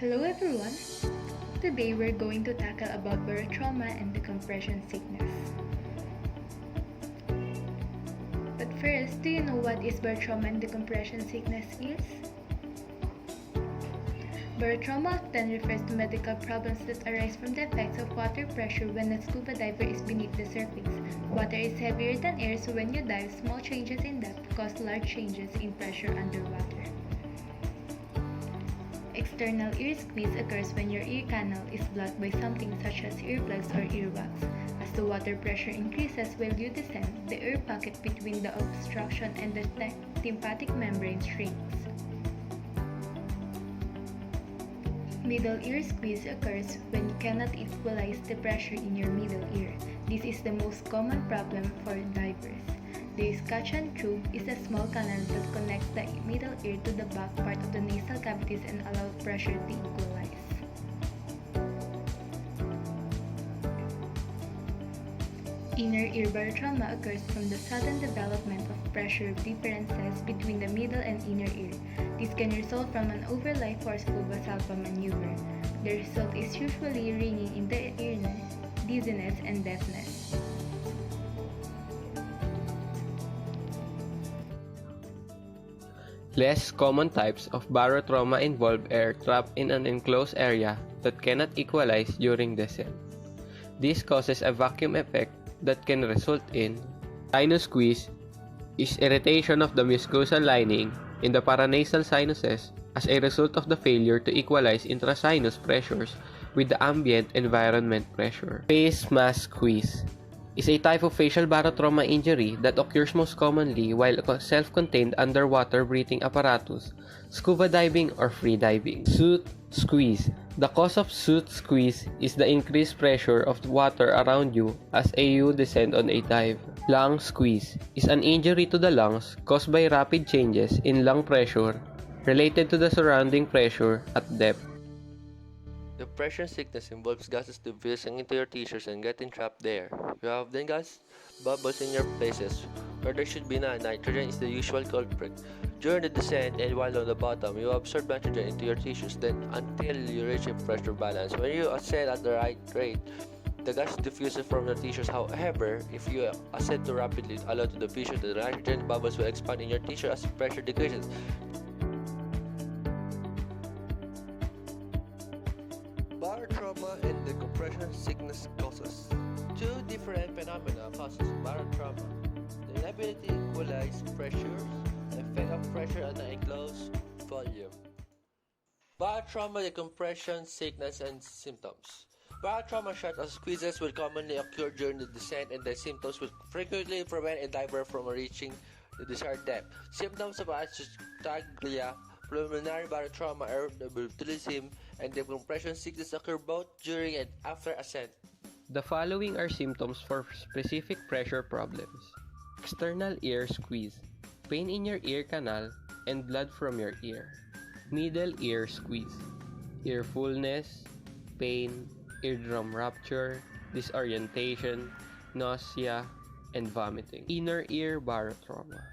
Hello everyone! Today we're going to tackle about barotrauma and decompression sickness. But first, do you know what is barotrauma and decompression sickness is? Barotrauma often refers to medical problems that arise from the effects of water pressure when a scuba diver is beneath the surface. Water is heavier than air, so when you dive, small changes in depth cause large changes in pressure underwater. External ear squeeze occurs when your ear canal is blocked by something such as earplugs or earwax. As the water pressure increases while you descend, the air pocket between the obstruction and the tympanic membrane shrinks. Middle ear squeeze occurs when you cannot equalize the pressure in your middle ear. This is the most common problem for divers. The escutcheon tube is a small canal that connects the middle ear to the back part of the nasal cavities and allows pressure to equalize. Inner ear barotrauma occurs from the sudden development of pressure differences between the middle and inner ear. This can result from an overlay forceful Valsalva maneuver. The result is usually ringing in the ear, dizziness, and deafness. Less common types of barotrauma involve air trapped in an enclosed area that cannot equalize during descent. This causes a vacuum effect that can result in sinus squeeze, is irritation of the mucosal lining in the paranasal sinuses as a result of the failure to equalize intrasinus pressures with the ambient environment pressure. Face mask squeeze is a type of facial barotrauma injury that occurs most commonly while self-contained underwater breathing apparatus, scuba diving, or free diving. Suit squeeze. The cause of suit squeeze is the increased pressure of water around you as you descend on a dive. Lung squeeze is an injury to the lungs caused by rapid changes in lung pressure related to the surrounding pressure at depth. Depression sickness involves gases diffusing into your tissues and getting trapped there. You have then gas bubbles in your places where there should be none. Nitrogen is the usual culprit. During the descent and while on the bottom, you absorb nitrogen into your tissues then until you reach a pressure balance. When you ascend at the right rate, the gas diffuses from the tissues. However, if you ascend too rapidly, allow to diffuse, the nitrogen bubbles will expand in your tissue as pressure decreases. Barotrauma and decompression sickness causes. Two different phenomena causes barotrauma. The inability to equalize pressures, the effect of pressure on the enclosed volume. Barotrauma, decompression, sickness, and symptoms. Barotrauma shock or squeezes will commonly occur during the descent, and the symptoms will frequently prevent a diver from reaching the desired depth. Symptoms of achytaglia, pulmonary barotrauma, aerobotulism, and decompression sickness occur both during and after ascent. The following are symptoms for specific pressure problems. External ear squeeze, pain in your ear canal, and blood from your ear. Middle ear squeeze, ear fullness, pain, eardrum rupture, disorientation, nausea, and vomiting. Inner ear barotrauma,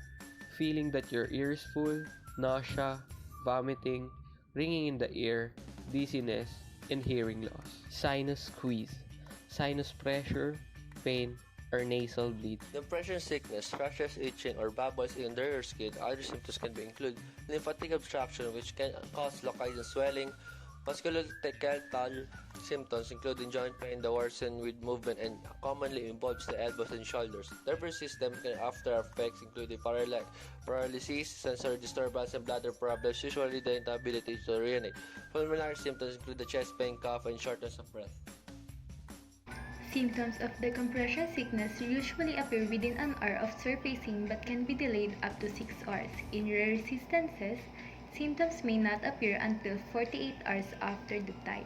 feeling that your ear is full, nausea, vomiting, ringing in the ear, dizziness, and hearing loss. Sinus squeeze, sinus pressure, pain, or nasal bleed. Depression sickness, rashes, itching, or bubbles under your skin. Other symptoms can include lymphatic obstruction, which can cause localized swelling, musculoskeletal symptoms including joint pain that worsen with movement and commonly involves the elbows and shoulders. Nervous system can after effects including paralysis, sensory disturbance, and bladder problems, usually the inability to urinate. Pulmonary symptoms include the chest pain, cough, and shortness of breath. Symptoms of decompression sickness usually appear within an hour of surfacing but can be delayed up to 6 hours. In rare instances, symptoms may not appear until 48 hours after the dive.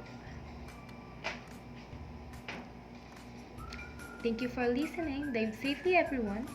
Thank you for listening. Dive safely, everyone.